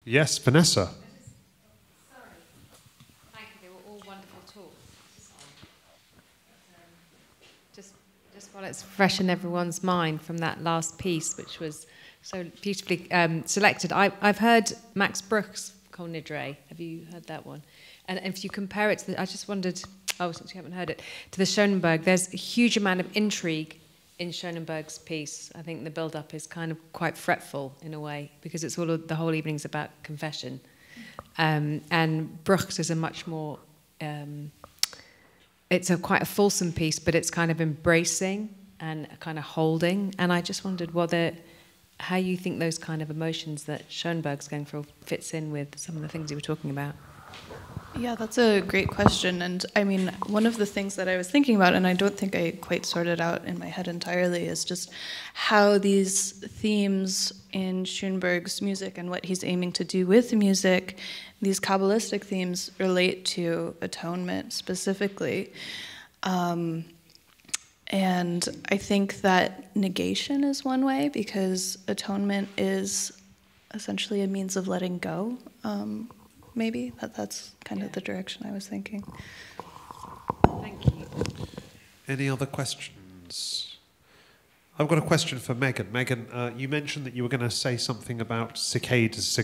Yes, Vanessa. While it's fresh in everyone's mind from that last piece, which was so beautifully selected. I've heard Max Bruch's Kol Nidre. Have you heard that one? And if you compare it to I just wondered, since you haven't heard it, to the Schönberg, there's a huge amount of intrigue in Schönberg's piece. I think the build-up is kind of quite fretful in a way, because it's the whole evening's about confession. And Bruch's is a much more... it's quite a fulsome piece, but it's kind of embracing and kind of holding. And I just wondered how you think those kind of emotions that Schönberg's going for fits in with some of the things you were talking about. Yeah, that's a great question. And I mean, one of the things that I was thinking about, and I don't think I quite sorted out in my head entirely, is just how these themes in Schönberg's music and what he's aiming to do with the music, these Kabbalistic themes, relate to atonement specifically. And I think that negation is one way, because atonement is essentially a means of letting go. Maybe that's kind of the direction I was thinking. Thank you. Any other questions? I've got a question for Megan. Megan, you mentioned that you were going to say something about cicadas.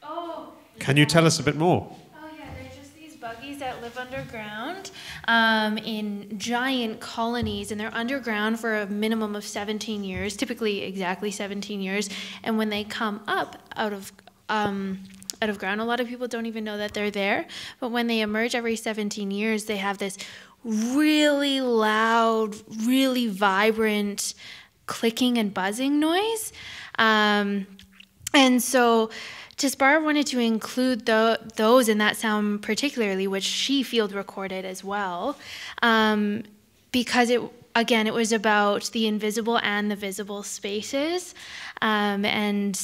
Oh. Can you tell us a bit more? Oh yeah, they're just these buggies that live underground in giant colonies, and they're underground for a minimum of 17 years, typically exactly 17 years. And when they come up out of ground, a lot of people don't even know that they're there. But when they emerge every 17 years, they have this really loud, really vibrant clicking and buzzing noise. And so Tsabar wanted to include those in that sound particularly, which she field recorded as well, because it was about the invisible and the visible spaces, and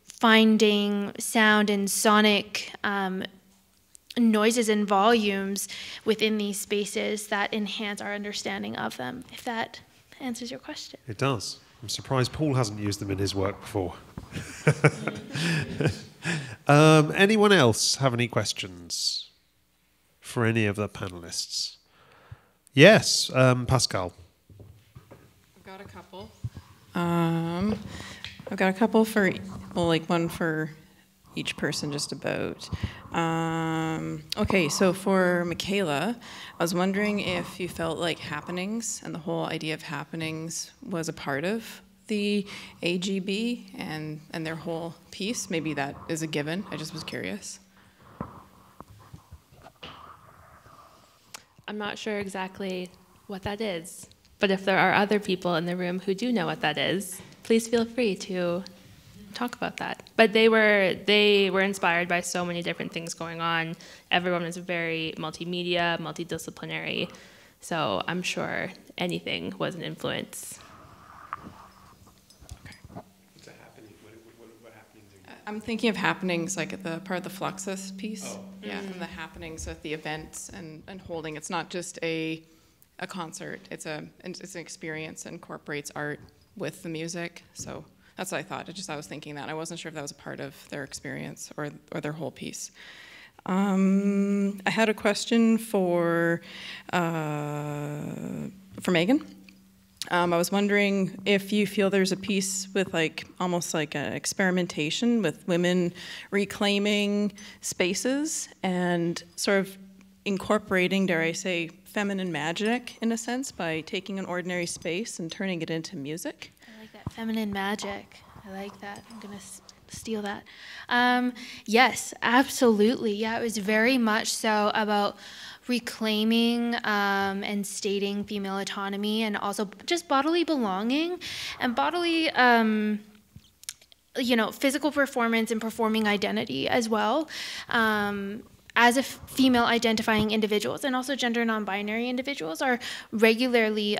finding sound and sonic noises and volumes within these spaces that enhance our understanding of them, if that answers your question. It does. I'm surprised Paul hasn't used them in his work before. Anyone else have any questions for any of the panelists? Yes, Pascal. I've got a couple. I've got a couple for, one for each person just about. Okay, so for McKaila, I was wondering if you felt like happenings and the whole idea of happenings was a part of the AGB and their whole piece. Maybe that is a given. I just was curious. I'm not sure exactly what that is, but if there are other people in the room who do know what that is, please feel free to talk about that. But they were inspired by so many different things going on. Everyone is very multimedia, multidisciplinary, so I'm sure anything was an influence. I'm thinking of happenings like at the part of the Fluxus piece. Oh. Yeah, and the happenings at the events and holding. It's not just a concert. It's an experience that incorporates art with the music. So that's what I thought. I was thinking that. I wasn't sure if that was a part of their experience or their whole piece. I had a question for Megan. I was wondering if you feel there's a piece with almost like an experimentation with women reclaiming spaces and sort of incorporating, dare I say, feminine magic in a sense by taking an ordinary space and turning it into music. I like that, feminine magic. I like that. I'm gonna steal that. Yes, absolutely. Yeah, it was very much so about reclaiming and stating female autonomy and also just bodily belonging and bodily, physical performance and performing identity as well. As a female identifying individuals and also gender non-binary individuals are regularly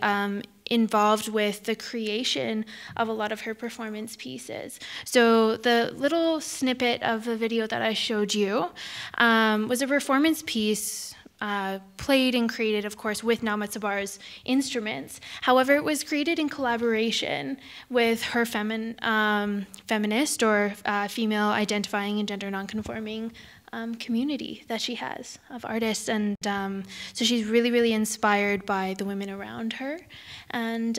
involved with the creation of a lot of her performance pieces. So the little snippet of the video that I showed you was a performance piece played and created, of course, with Tsabar's instruments. However, it was created in collaboration with her feminist or female identifying and gender nonconforming community that she has of artists. And so she's really, really inspired by the women around her. And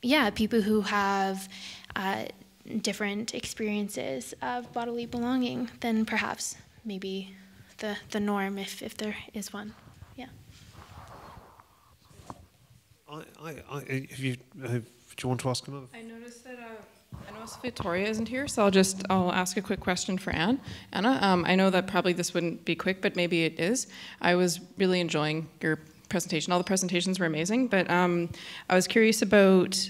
yeah, people who have different experiences of bodily belonging than perhaps maybe the norm, if there is one. Yeah. Do you want to ask another? I noticed that Vithória isn't here, so I'll ask a quick question for Anna. I know that probably this wouldn't be quick, but maybe it is. I was really enjoying your presentation. All the presentations were amazing, but I was curious about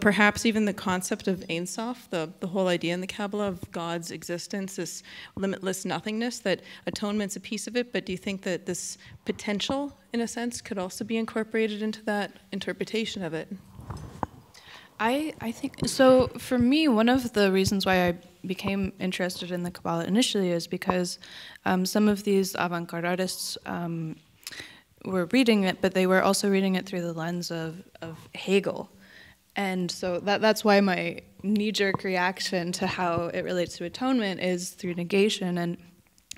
perhaps even the concept of Ein Sof, the whole idea in the Kabbalah of God's existence, this limitless nothingness, that atonement's a piece of it, but do you think that this potential, in a sense, could also be incorporated into that interpretation of it? I think, so for me, one of the reasons why I became interested in the Kabbalah initially is because some of these avant-garde artists were reading it, but they were also reading it through the lens of Hegel. And so that's why my knee-jerk reaction to how it relates to atonement is through negation.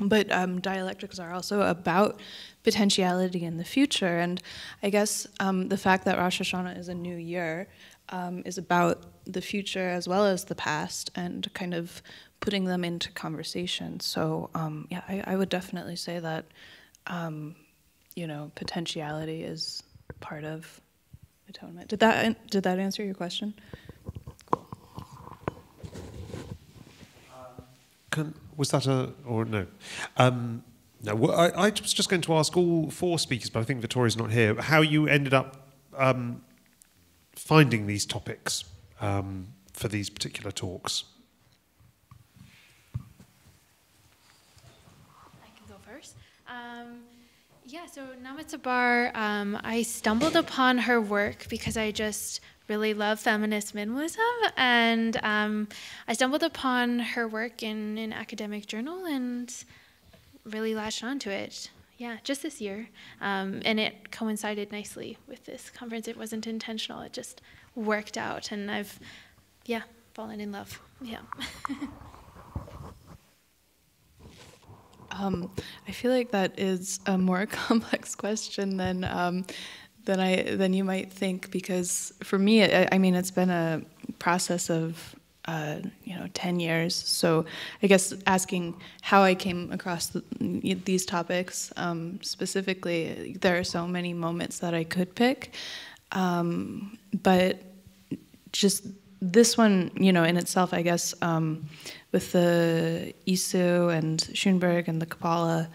But dialectics are also about potentiality in the future. And I guess the fact that Rosh Hashanah is a new year is about the future as well as the past and kind of putting them into conversation. So yeah, I would definitely say that, potentiality is part of atonement. Did that answer your question? Was that or no? No. Well, I was just going to ask all four speakers, but I think Vithória's not here, how you ended up finding these topics for these particular talks. I can go first. Yeah, so Tsabar, I stumbled upon her work because I just really love feminist minimalism, and I stumbled upon her work in an academic journal and really latched onto it. Yeah, just this year, and it coincided nicely with this conference. It wasn't intentional; it just worked out, and I've, fallen in love. Yeah. I feel like that is a more complex question than you might think, because for me, it's been a process of 10 years. So I guess asking how I came across these topics specifically, there are so many moments that I could pick, but just this one, in itself, I guess, with the Isou and Schönberg and the Kabbalah,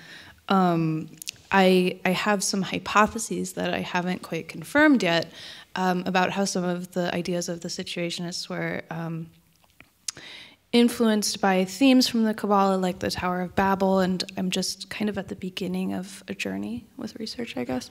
I have some hypotheses that I haven't quite confirmed yet about how some of the ideas of the Situationists were influenced by themes from the Kabbalah, like the Tower of Babel, and I'm just kind of at the beginning of a journey with research, I guess.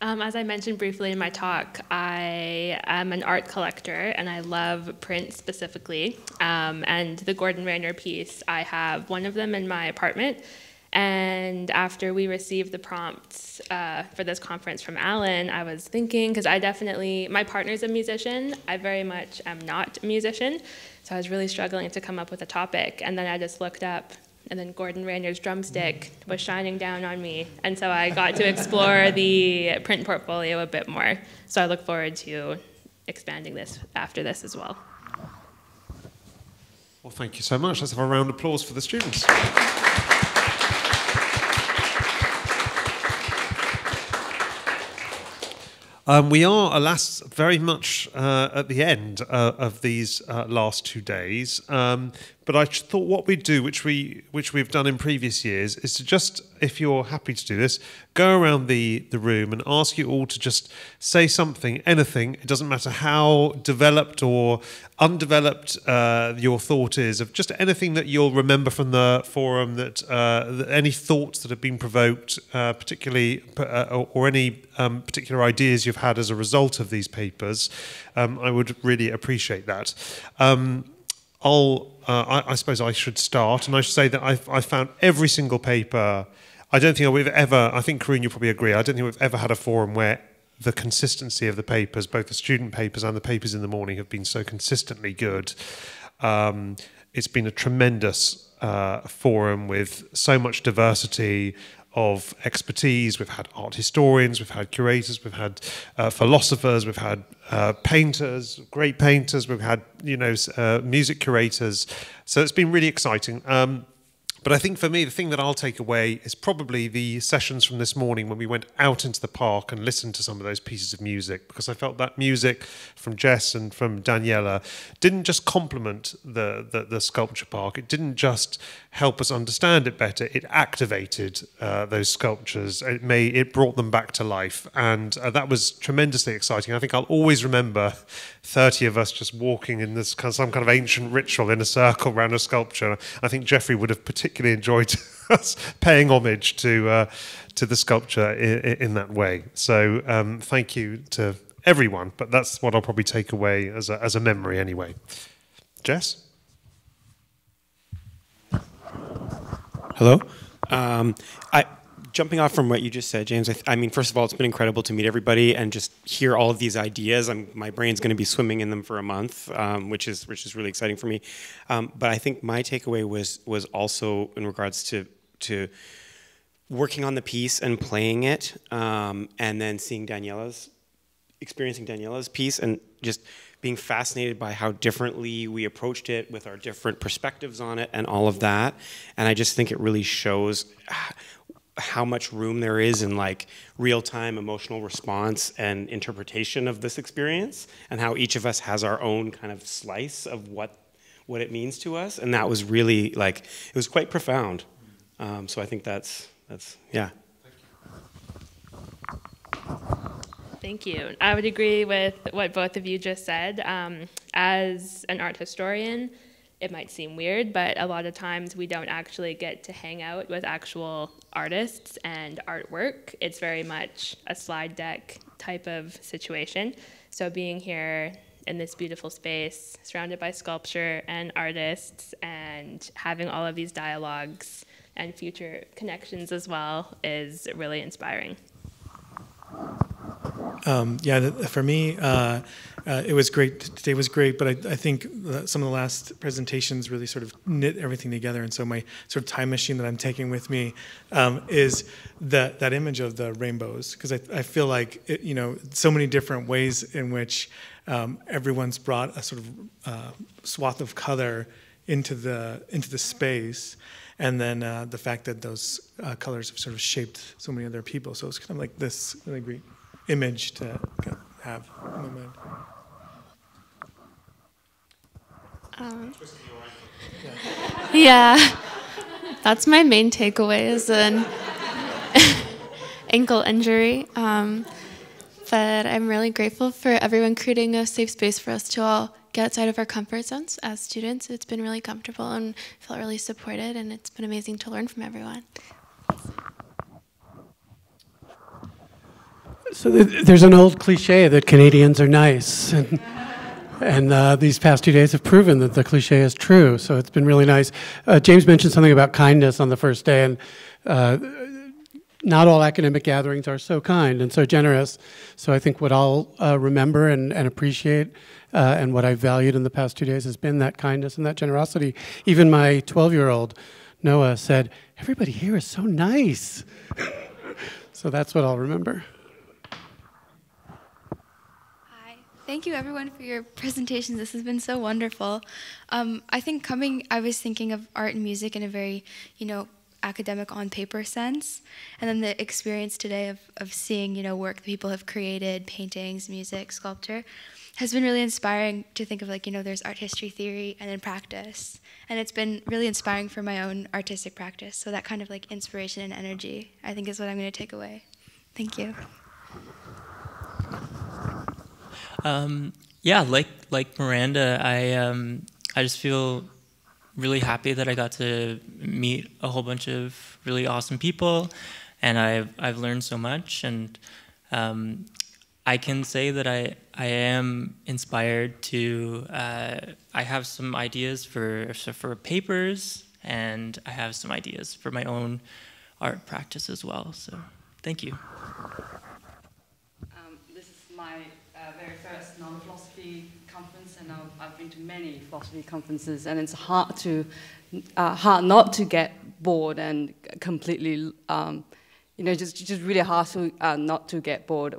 As I mentioned briefly in my talk, I am an art collector, and I love print specifically. And the Gordon Rayner piece, I have one of them in my apartment. And after we received the prompts for this conference from Alan, I was thinking, because my partner's a musician, I very much am not a musician, so I was really struggling to come up with a topic. And then I just looked up, and then Gordon Rayner's drumstick was shining down on me. And so I got to explore the print portfolio a bit more. So I look forward to expanding this after this as well. Well, thank you so much. Let's have a round of applause for the students. We are, alas, very much at the end of these last 2 days. But I thought what we'd do, which we've done in previous years, is to just, if you're happy to do this, go around the room and ask you all to just say something, anything. It doesn't matter how developed or undeveloped your thought is, of just anything that you'll remember from the forum, that any thoughts that have been provoked, particularly, or any particular ideas you've had as a result of these papers. I would really appreciate that. I suppose I should start, and I should say that I found every single paper. I don't think we've ever, I think, Karun, you'll probably agree, I don't think we've ever had a forum where the consistency of the papers, both the student papers and the papers in the morning, have been so consistently good. It's been a tremendous forum with so much diversity of expertise. We've had art historians, we've had curators, we've had philosophers, we've had painters, great painters, we've had music curators. So it's been really exciting. But I think for me, the thing that I'll take away is probably the sessions from this morning when we went out into the park and listened to some of those pieces of music, because I felt that music from Jess and from Daniela didn't just complement the sculpture park. It didn't just help us understand it better. It activated those sculptures. It brought them back to life. And that was tremendously exciting. I think I'll always remember 30 of us just walking in this some kind of ancient ritual in a circle around a sculpture. I think Jeffrey would have particularly enjoyed us paying homage to the sculpture in that way. So thank you to everyone, but that's what I'll probably take away as a memory anyway. Jess? Hello. Jumping off from what you just said, James, I mean, first of all, it's been incredible to meet everybody and just hear all of these ideas. My brain's going to be swimming in them for a month, which is really exciting for me. But I think my takeaway was also in regards to working on the piece and playing it, and then experiencing Daniela's piece, and just being fascinated by how differently we approached it with our different perspectives on it and all of that. And I just think it really shows how much room there is in like real-time emotional response and interpretation of this experience, and how each of us has our own kind of slice of what it means to us. And that was really like, it was quite profound. So I think that's yeah. Thank you. I would agree with what both of you just said. As an art historian, it might seem weird, but a lot of times we don't actually get to hang out with actual artists and artwork. It's very much a slide deck type of situation. So being here in this beautiful space, surrounded by sculpture and artists, and having all of these dialogues and future connections as well is really inspiring. Yeah, for me, it was great. Today was great, but I think some of the last presentations really sort of knit everything together. And so my sort of time machine that I'm taking with me is that image of the rainbows, because I feel like so many different ways in which everyone's brought a sort of swath of color into the space, and then the fact that those colors have sort of shaped so many other people. So it's kind of like this really great image to have in my mind. Yeah, that's my main takeaway is an ankle injury. But I'm really grateful for everyone creating a safe space for us to all get outside of our comfort zones as students. It's been really comfortable and felt really supported, and it's been amazing to learn from everyone. So there's an old cliche that Canadians are nice, and these past 2 days have proven that the cliche is true, so it's been really nice. James mentioned something about kindness on the first day, and not all academic gatherings are so kind and so generous, so I think what I'll remember and appreciate and what I've valued in the past 2 days has been that kindness and that generosity. Even my 12-year-old, Noah, said, "Everybody here is so nice." So that's what I'll remember. Thank you, everyone, for your presentations. This has been so wonderful. I think I was thinking of art and music in a very, academic on-paper sense. And then the experience today of seeing, work that people have created, paintings, music, sculpture, has been really inspiring to think of, there's art history theory and then practice. And it's been really inspiring for my own artistic practice. So that kind of, inspiration and energy, I think, is what I'm going to take away. Thank you. Yeah, like Miranda, I just feel really happy that I got to meet a whole bunch of really awesome people, and I've learned so much, and I can say that I am inspired to, I have some ideas for papers, and I have some ideas for my own art practice as well. So thank you. This is my very first non-philosophy conference, and I've been to many philosophy conferences, and it's hard not to get bored and completely, you know, just really hard to not to get bored.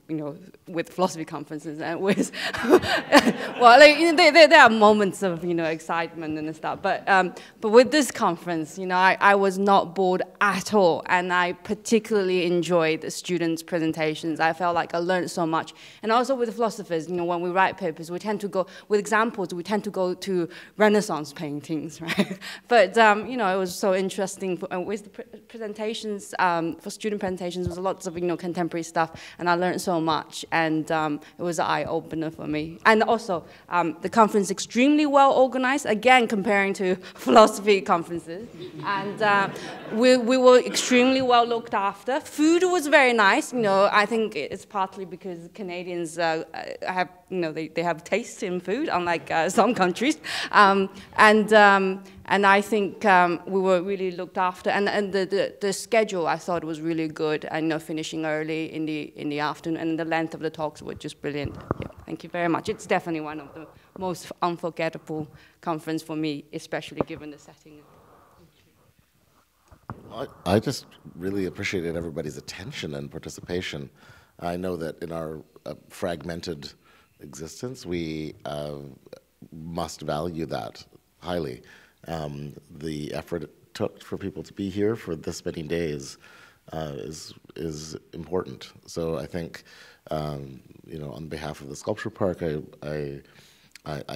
You know, with philosophy conferences and with, well, like, you know, there are moments of, you know, excitement and stuff, but with this conference, you know, I was not bored at all, and I particularly enjoyed the students' presentations. I felt like I learned so much, and also with philosophers, you know, when we write papers, we tend to go with examples. We tend to go to Renaissance paintings, right? But you know, it was so interesting with the presentations for student presentations. There was lots of, you know, contemporary stuff, and I learned so much, and it was an eye-opener for me. And also, the conference extremely well organized, again, comparing to philosophy conferences. And we were extremely well looked after. Food was very nice. You know, I think it's partly because Canadians have, you know, they have taste in food, unlike some countries. And I think we were really looked after, and the schedule I thought was really good, and, you know, finishing early in the afternoon, and the length of the talks were just brilliant. Yeah, thank you very much. It's definitely one of the most unforgettable conference for me, especially given the setting. I just really appreciated everybody's attention and participation. I know that in our fragmented existence, we must value that highly. The effort it took for people to be here for this many days is important. So I think, you know, on behalf of the Sculpture Park, I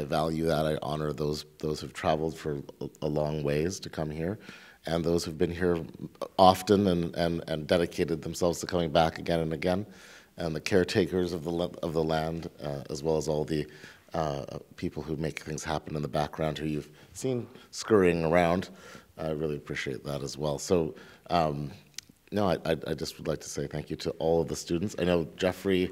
value that. I honor those who've traveled for a long ways to come here, and those who've been here often and dedicated themselves to coming back again and again, and the caretakers of the land, as well as all the people who make things happen in the background, who you've seen scurrying around. I really appreciate that as well. So, no, I just would like to say thank you to all of the students. I know Jeffrey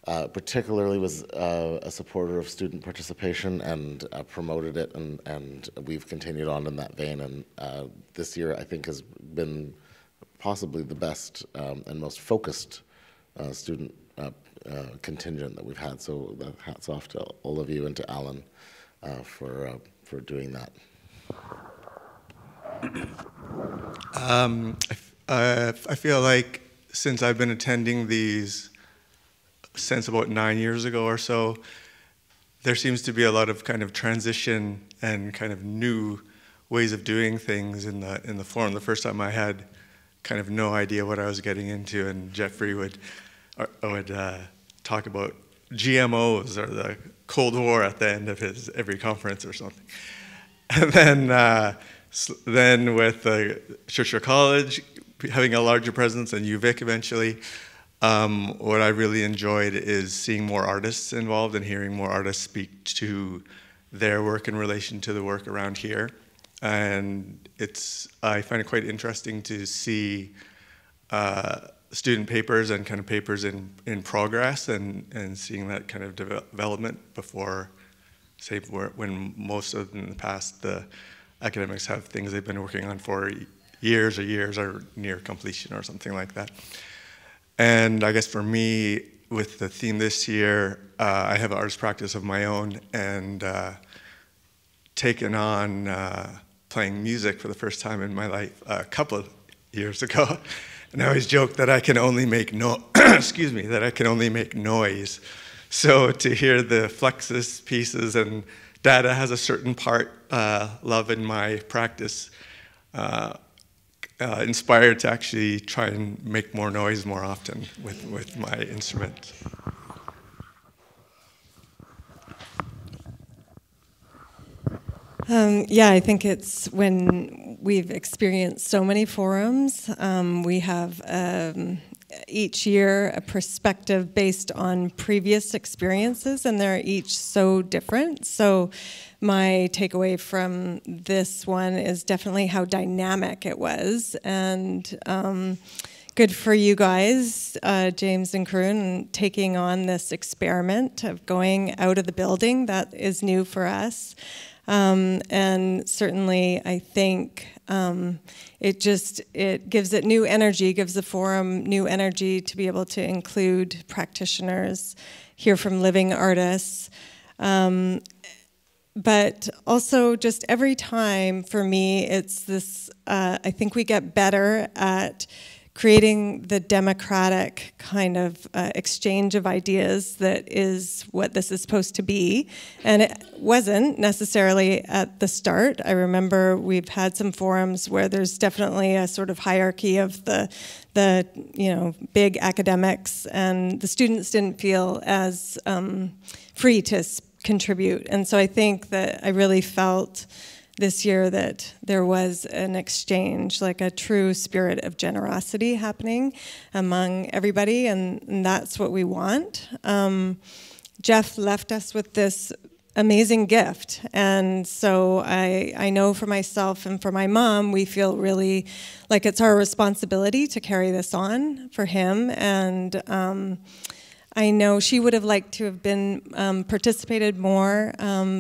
particularly was a supporter of student participation and promoted it, and we've continued on in that vein. And this year, I think, has been possibly the best and most focused student contingent that we've had. So hats off to all of you and to Alan for doing that. I feel like since I've been attending these since about 9 years ago or so, there seems to be a lot of kind of transition and kind of new ways of doing things in the forum. The first time I had kind of no idea what I was getting into, and Jeffrey would talk about GMOs or the Cold War at the end of his every conference or something. And then with Churchill College having a larger presence, and UVic eventually, what I really enjoyed is seeing more artists involved and hearing more artists speak to their work in relation to the work around here. And I find it quite interesting to see student papers and kind of papers in progress, and seeing that kind of development before, say, when most of in the past the academics have things they've been working on for years or near completion or something like that. And I guess for me, with the theme this year, I have an artist practice of my own, and taken on playing music for the first time in my life a couple of years ago. And I always joke that I can only make excuse me, that I can only make noise. So to hear the Fluxus pieces, and Dada has a certain part, love in my practice, inspired to actually try and make more noise more often with my instrument. Yeah, I think it's when we've experienced so many forums, we have each year a perspective based on previous experiences, and they're each so different. So my takeaway from this one is definitely how dynamic it was, and good for you guys, James and Karun, taking on this experiment of going out of the building. That is new for us. And certainly, I think it gives it new energy, gives the forum new energy to be able to include practitioners, hear from living artists. But also just every time for me, it's this, I think we get better at creating the democratic kind of exchange of ideas that is what this is supposed to be. And it wasn't necessarily at the start. I remember we've had some forums where there's definitely a sort of hierarchy of the big academics, and the students didn't feel as free to contribute. And so I think that I really felt this year that there was an exchange, like a true spirit of generosity happening among everybody, and that's what we want. Jeff left us with this amazing gift, and so I know for myself and for my mom, we feel really like it's our responsibility to carry this on for him, and I know she would have liked to have been participated more,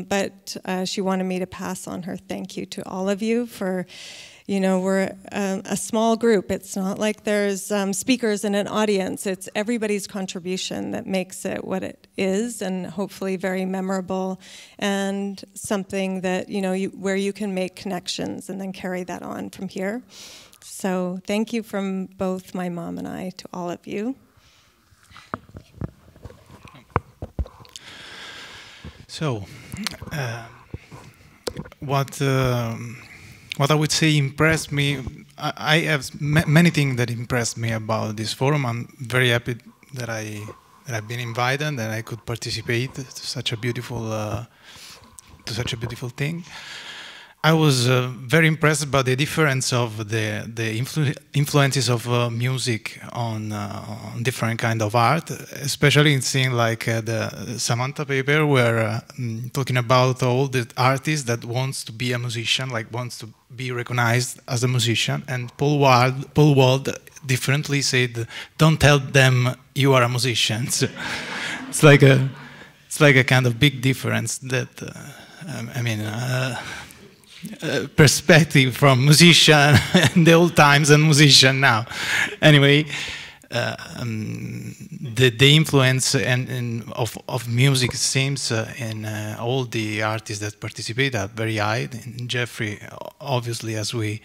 but she wanted me to pass on her thank you to all of you for, we're a small group. It's not like there's speakers in an audience. It's everybody's contribution that makes it what it is, and hopefully very memorable, and something that, where you can make connections and then carry that on from here. So thank you from both my mom and I to all of you. So, what I would say impressed me, I have many things that impressed me about this forum. I'm very happy that I've been invited and that I could participate to such a beautiful thing. I was very impressed by the difference of the influences of music on different kind of art, especially in seeing like the Samantha paper, where talking about all the artists that wants to be a musician, like wants to be recognized as a musician, and Paul Wald differently said, "Don't tell them you are a musician." So it's like a kind of big difference that perspective from musician in the old times and musician now. Anyway, the influence of music seems in all the artists that participate are very high. In Jeffrey, obviously, as we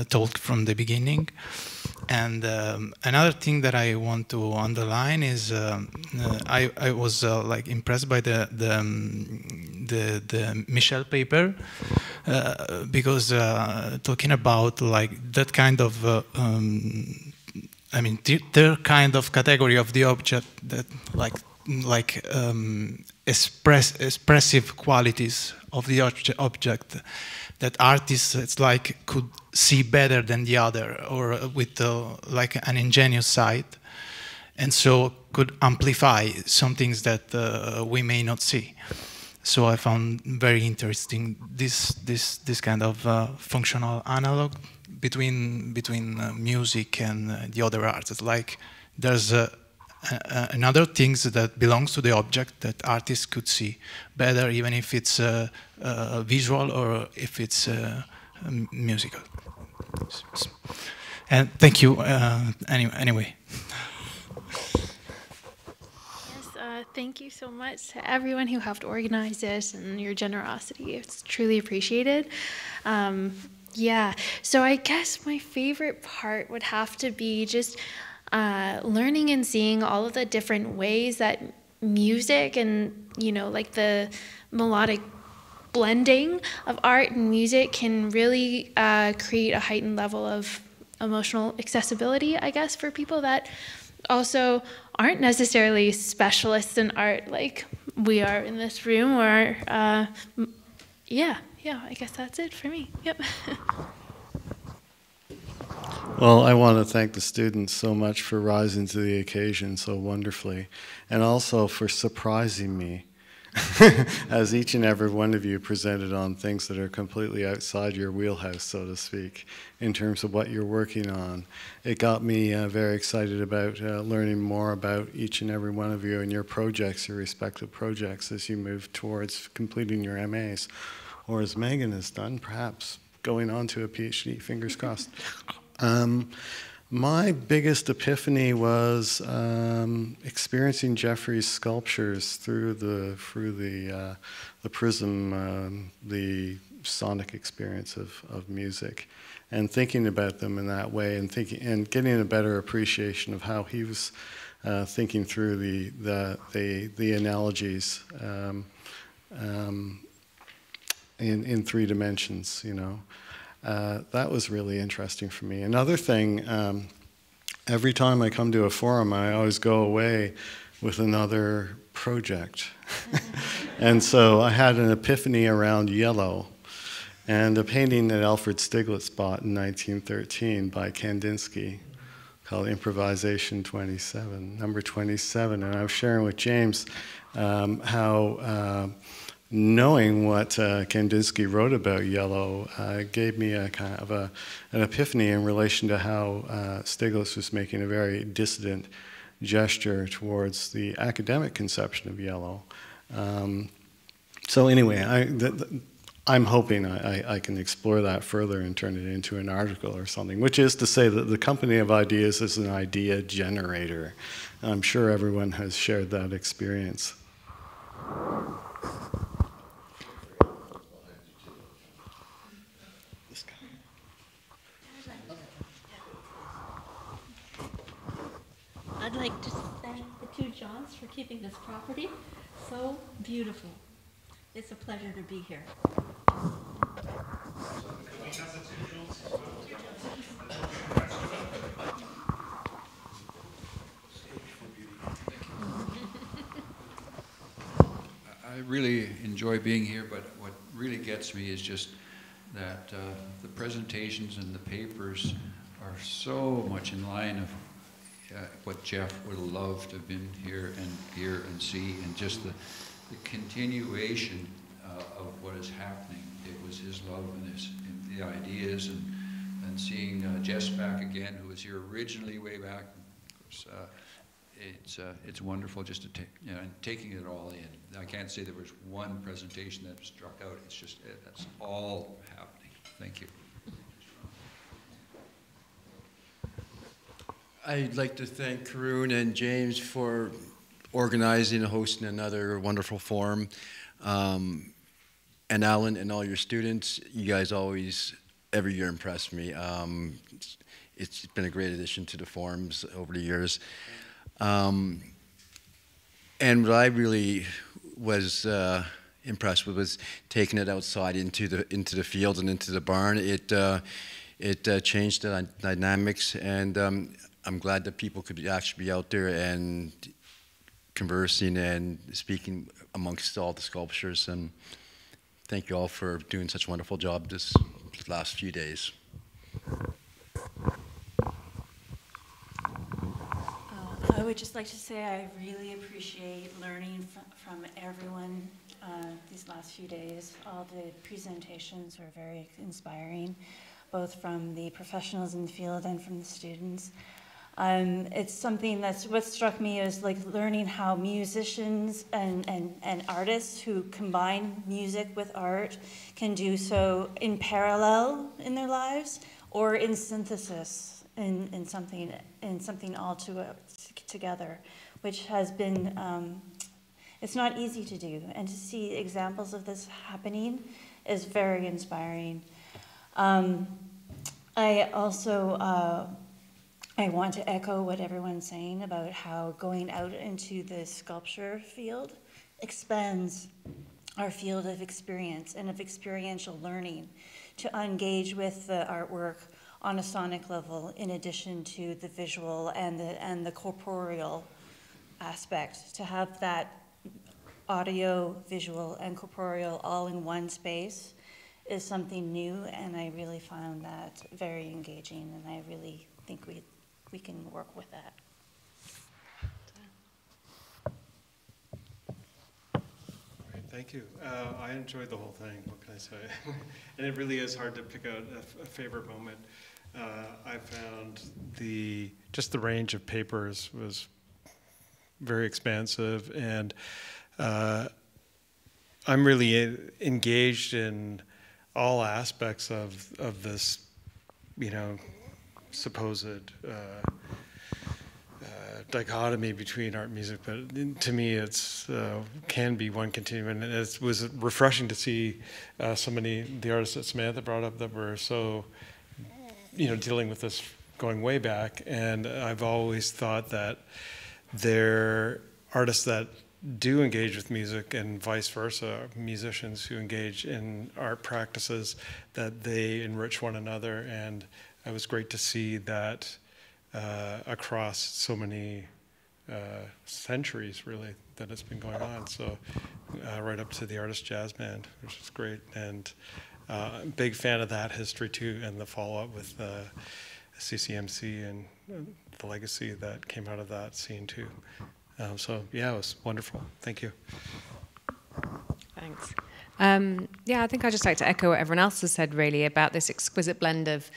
talked from the beginning. And another thing that I want to underline is I was like impressed by the Michel paper because talking about like that kind of their kind of category of the object that expressive qualities of the object that artists could see better than the other, or with like an ingenious side, and so could amplify some things that we may not see. So I found very interesting this kind of functional analog between music and the other arts. It's like there's another things that belongs to the object that artists could see better, even if it's visual or if it's musical. And thank you anyway. Thank you so much to everyone who helped organize this and your generosity. It's truly appreciated. Yeah, so I guess my favorite part would have to be just learning and seeing all of the different ways that music and, like the melodic blending of art and music can really create a heightened level of emotional accessibility, I guess, for people that also aren't necessarily specialists in art like we are in this room, or yeah, I guess that's it for me. Yep. Well, I want to thank the students so much for rising to the occasion so wonderfully, and also for surprising me as each and every one of you presented on things that are completely outside your wheelhouse, so to speak, in terms of what you're working on. It got me very excited about learning more about each and every one of you and your projects, your respective projects, as you move towards completing your MAs. Or as Megan has done, perhaps going on to a PhD, fingers crossed. My biggest epiphany was experiencing Jeffrey's sculptures through the prism, the sonic experience of music, and thinking about them in that way, and getting a better appreciation of how he was thinking through the analogies in 3 dimensions, you know. That was really interesting for me. Another thing, every time I come to a forum, I always go away with another project. And so I had an epiphany around yellow and a painting that Alfred Stieglitz bought in 1913 by Kandinsky called Improvisation 27, number 27. And I was sharing with James how knowing what Kandinsky wrote about yellow gave me a kind of an epiphany in relation to how Stieglitz was making a very dissident gesture towards the academic conception of yellow. So anyway, I'm hoping I can explore that further and turn it into an article or something, which is to say that the Company of Ideas is an idea generator. I'm sure everyone has shared that experience. I'd like to thank the 2 Johns for keeping this property so beautiful. It's a pleasure to be here. I really enjoy being here, but what really gets me is just that the presentations and the papers are so much in line of what Jeff would have loved to have been here and hear and see, and just the continuation of what is happening. It was his love and the ideas, and seeing Jess back again, who was here originally way back. It's wonderful just to take, you know, and taking it all in. I can't say there was one presentation that struck out. It's just that's all happening. Thank you. I'd like to thank Karun and James for organizing and hosting another wonderful forum. And Alan and all your students, you guys always, every year impress me. It's been a great addition to the forums over the years. And what I really was impressed with was taking it outside into the field and into the barn. It changed the dynamics, and I'm glad that people could actually be out there and conversing and speaking amongst all the sculptures. And thank you all for doing such a wonderful job this last few days. I would just like to say I really appreciate learning from everyone these last few days. All the presentations were very inspiring, both from the professionals in the field and from the students. It's something that's what struck me is like learning how musicians and artists who combine music with art can do so in parallel in their lives or in synthesis in something all together, which has been it's not easy to do, and to see examples of this happening is very inspiring. I also I want to echo what everyone's saying about how going out into the sculpture field expands our field of experience and of experiential learning to engage with the artwork on a sonic level in addition to the visual and the corporeal aspect. To have that audio, visual, and corporeal all in one space is something new, and I really found that very engaging, and I really think we can work with that. Thank you. I enjoyed the whole thing. What can I say? And it really is hard to pick out a favorite moment. I found just the range of papers was very expansive, and I'm really engaged in all aspects of this, supposed dichotomy between art and music, but to me it's can be one continuum, and it was refreshing to see so many the artists that Samantha brought up that were so dealing with this going way back. And I've always thought that they're artists that do engage with music and vice versa, musicians who engage in art practices, that they enrich one another. And it was great to see that across so many centuries, really, that it's been going on. So right up to the Artist Jazz Band, which is great. And big fan of that history too, and the follow-up with CCMC and the legacy that came out of that scene too. So yeah, it was wonderful. Thank you. Thanks. Yeah, I think I'd just like to echo what everyone else has said, really, about this exquisite blend of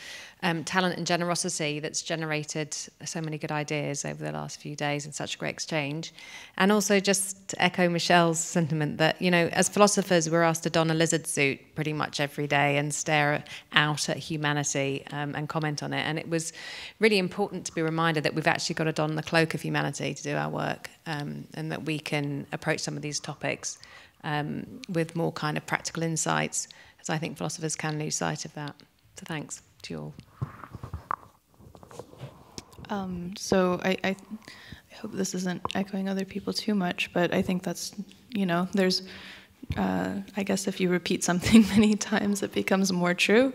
talent and generosity that's generated so many good ideas over the last few days in such a great exchange. And also just to echo Michelle's sentiment that, as philosophers, we're asked to don a lizard suit pretty much every day and stare out at humanity and comment on it. And it was really important to be reminded that we've actually got to don the cloak of humanity to do our work, and that we can approach some of these topics with more kind of practical insights, as I think philosophers can lose sight of that. So thanks to you all. So I hope this isn't echoing other people too much, but I think that's, there's, I guess if you repeat something many times, it becomes more true,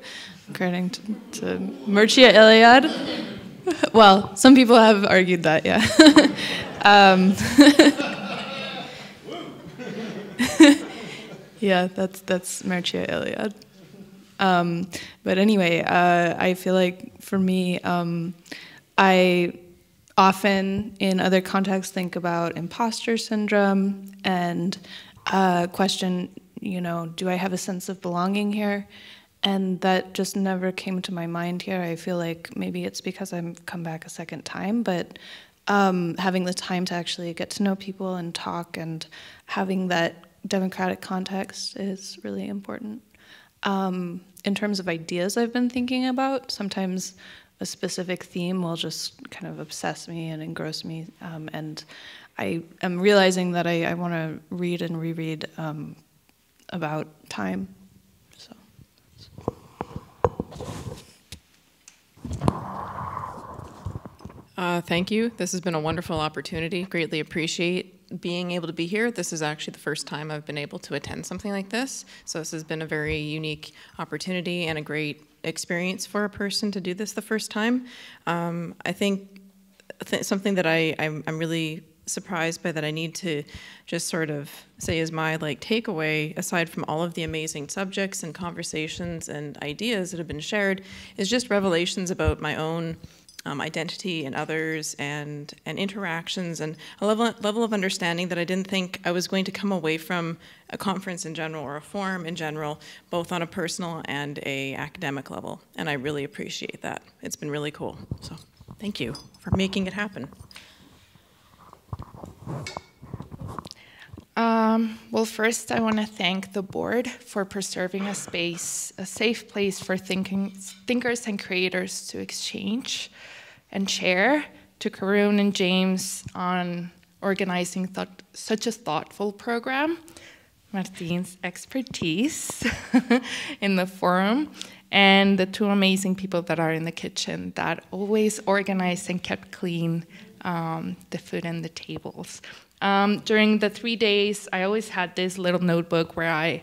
according to Mircea Eliade. Well, some people have argued that, yeah. Yeah, that's Mircea Eliade. But anyway, I feel like for me, I often in other contexts think about imposter syndrome and question, do I have a sense of belonging here? And that just never came to my mind here. I feel like maybe it's because I've come back a second time, but having the time to actually get to know people and talk and having that democratic context is really important. In terms of ideas I've been thinking about, sometimes a specific theme will just kind of obsess me and engross me, and I am realizing that I want to read and reread about time. So. Thank you. This has been a wonderful opportunity. Greatly appreciate being able to be here. This is actually the first time I've been able to attend something like this. So this has been a very unique opportunity and a great experience for a person to do this the first time. I think something that I'm really surprised by, that I need to just sort of say is my takeaway, aside from all of the amazing subjects and conversations and ideas that have been shared, is just revelations about my own identity and others and interactions, and a level of understanding that I didn't think I was going to come away from a conference in general or a forum in general, both on a personal and a academic level. And I really appreciate that. It's been really cool. So thank you for making it happen. Well, first I want to thank the board for preserving a space, a safe place for thinkers and creators to exchange and share, to Karun and James on organizing such a thoughtful program, Martin's expertise in the forum, and the two amazing people that are in the kitchen that always organized and kept clean the food and the tables. During the 3 days, I always had this little notebook where I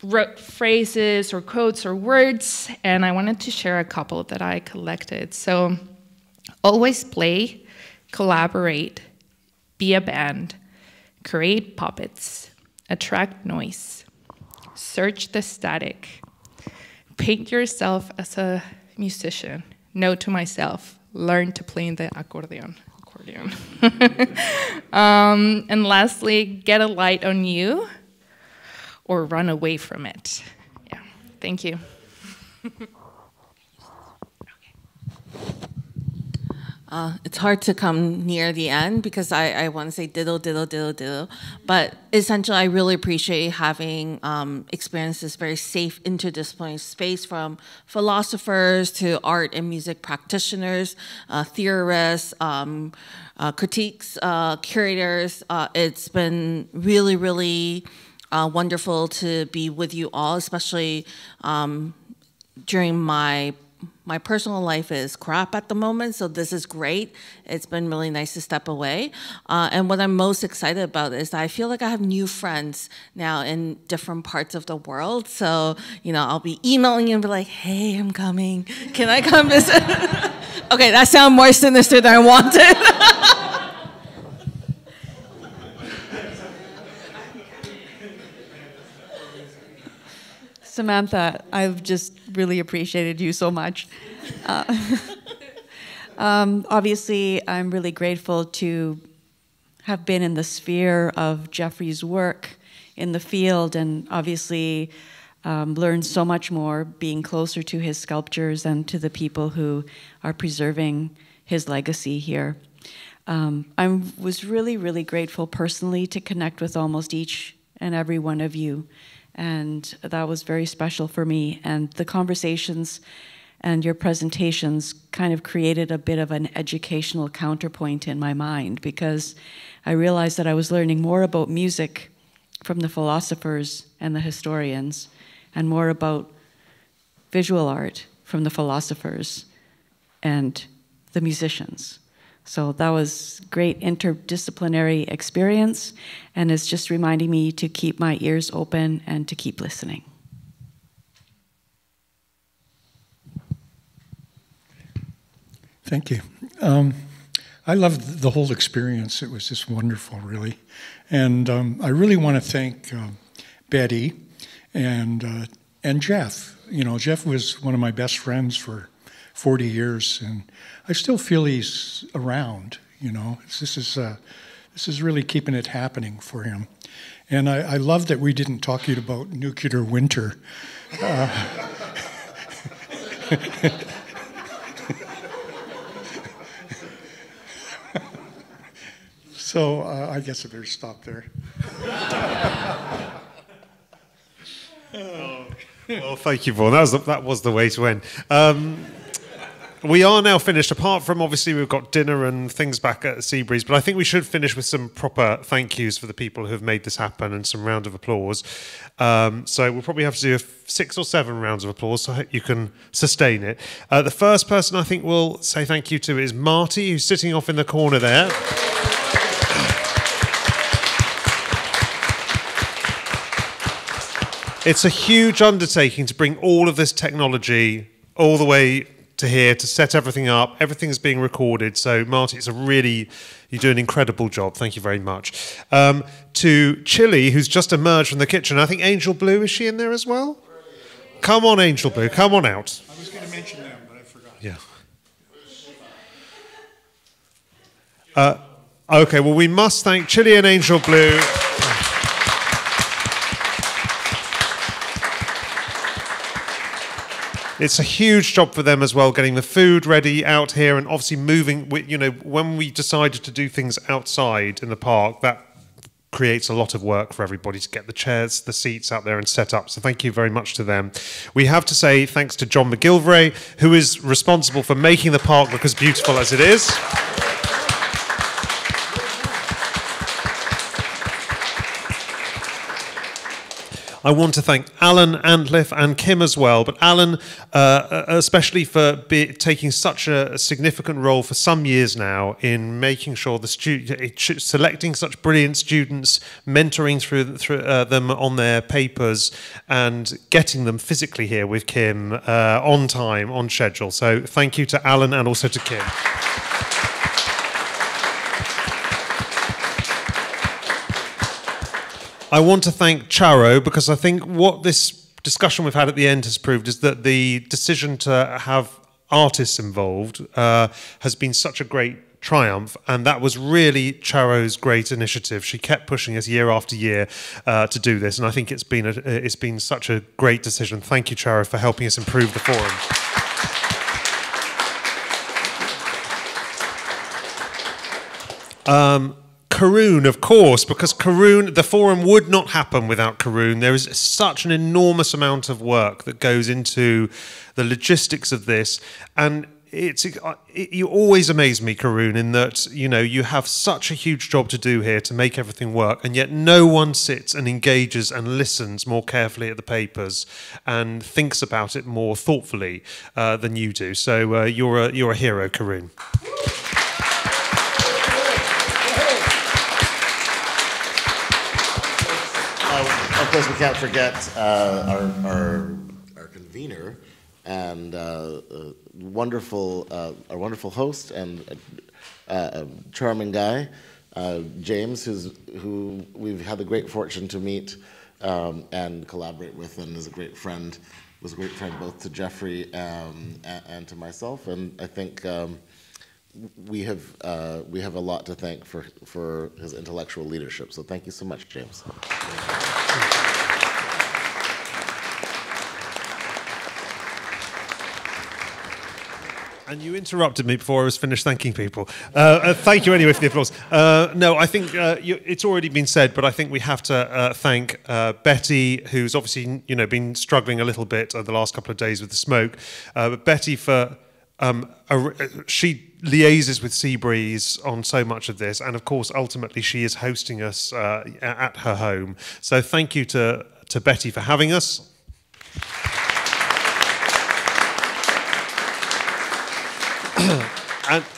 wrote phrases or quotes or words, and I wanted to share a couple that I collected. So, always play, collaborate, be a band, create puppets, attract noise, search the static, paint yourself as a musician, note to myself, learn to play the accordion. And lastly, get a light on you, or run away from it. Yeah, thank you. It's hard to come near the end because I want to say diddle, diddle, diddle, diddle. But essentially, I really appreciate having experienced this very safe interdisciplinary space from philosophers to art and music practitioners, theorists, critiques, curators. It's been really, really wonderful to be with you all, especially during my personal life is crap at the moment, so this is great. It's been really nice to step away. And what I'm most excited about is I feel like I have new friends now in different parts of the world. So, you know, I'll be emailing you and be like, hey, I'm coming. Can I come visit? Okay, that sounds more sinister than I wanted. Samantha, I've just really appreciated you so much. Obviously, I'm really grateful to have been in the sphere of Jeffrey's work in the field, and obviously learned so much more being closer to his sculptures and to the people who are preserving his legacy here. I was really, really grateful personally to connect with almost each and every one of you. And that was very special for me. And the conversations and your presentations kind of created a bit of an educational counterpoint in my mind, because I realized that I was learning more about music from the philosophers and the historians, and more about visual art from the philosophers and the musicians. So that was great interdisciplinary experience, and it's just reminding me to keep my ears open and to keep listening. Thank you. I loved the whole experience. It was just wonderful, really. And I really want to thank Betty and Jeff. You know, Jeff was one of my best friends for 40 years, and I still feel he's around. You know, this is really keeping it happening for him. And I love that we didn't talk about nuclear winter. So I guess I better stop there. Well, thank you, Vaughan. That was the way to end. We are now finished, apart from obviously we've got dinner and things back at Seabreeze, but I think we should finish with some proper thank yous for the people who have made this happen and some round of applause. So we'll probably have to do 6 or 7 rounds of applause, so I hope you can sustain it. The first person I think we'll say thank you to is Marty, who's sitting off in the corner there. It's a huge undertaking to bring all of this technology all the way to here, to set everything up. Everything's being recorded. So, Marty, you do an incredible job. Thank you very much. To Chili, who's just emerged from the kitchen. I think Angel Blue, is she in there as well? Come on, Angel Blue, come on out. I was going to mention them, but I forgot. Yeah. Okay, well, we must thank Chili and Angel Blue. It's a huge job for them as well, getting the food ready out here and obviously moving. You know, when we decided to do things outside in the park, that creates a lot of work for everybody to get the chairs, the seats out there and set up. So thank you very much to them. We have to say thanks to John McGilvray, who is responsible for making the park look as beautiful as it is. I want to thank Alan Antliff and Kim as well, but Alan especially for taking such a significant role for some years now in making sure selecting such brilliant students, mentoring through them on their papers and getting them physically here with Kim on time, on schedule. So thank you to Alan and also to Kim. I want to thank Charo, because I think what this discussion we've had at the end has proved is that the decision to have artists involved has been such a great triumph, and that was really Charo's great initiative. She kept pushing us year after year to do this, and I think it's been such a great decision. Thank you, Charo, for helping us improve the forum. Karun, of course, because Karun, the forum would not happen without Karun. There is such an enormous amount of work that goes into the logistics of this, and you always amaze me, Karun, in that you have such a huge job to do here to make everything work, and yet no one sits and engages and listens more carefully at the papers and thinks about it more thoughtfully than you do. So you're a hero, Karun. Of course, we can't forget our convener and our wonderful host and a charming guy, James, who we've had the great fortune to meet and collaborate with, and is a great friend. Was a great friend both to Jeffrey and to myself, and I think we have a lot to thank for his intellectual leadership. So thank you so much, James. And you interrupted me before I was finished thanking people. Thank you anyway for the applause. No, I think it's already been said, but I think we have to thank Betty, who's obviously been struggling a little bit the last couple of days with the smoke. But Betty, for she liaises with Seabreeze on so much of this, and of course, ultimately, she is hosting us at her home. So thank you to Betty for having us.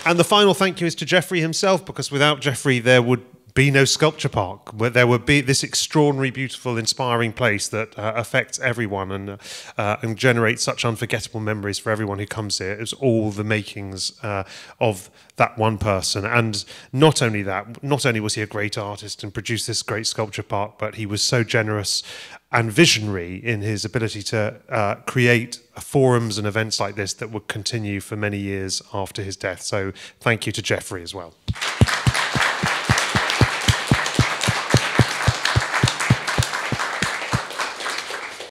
And the final thank you is to Jeffrey himself, because without Jeffrey there would be no sculpture park, where there would be this extraordinary, beautiful, inspiring place that affects everyone and generates such unforgettable memories for everyone who comes here. It's all the makings of that one person. And not only that, not only was he a great artist and produced this great sculpture park, but he was so generous and visionary in his ability to create forums and events like this that would continue for many years after his death. So thank you to Jeffrey as well.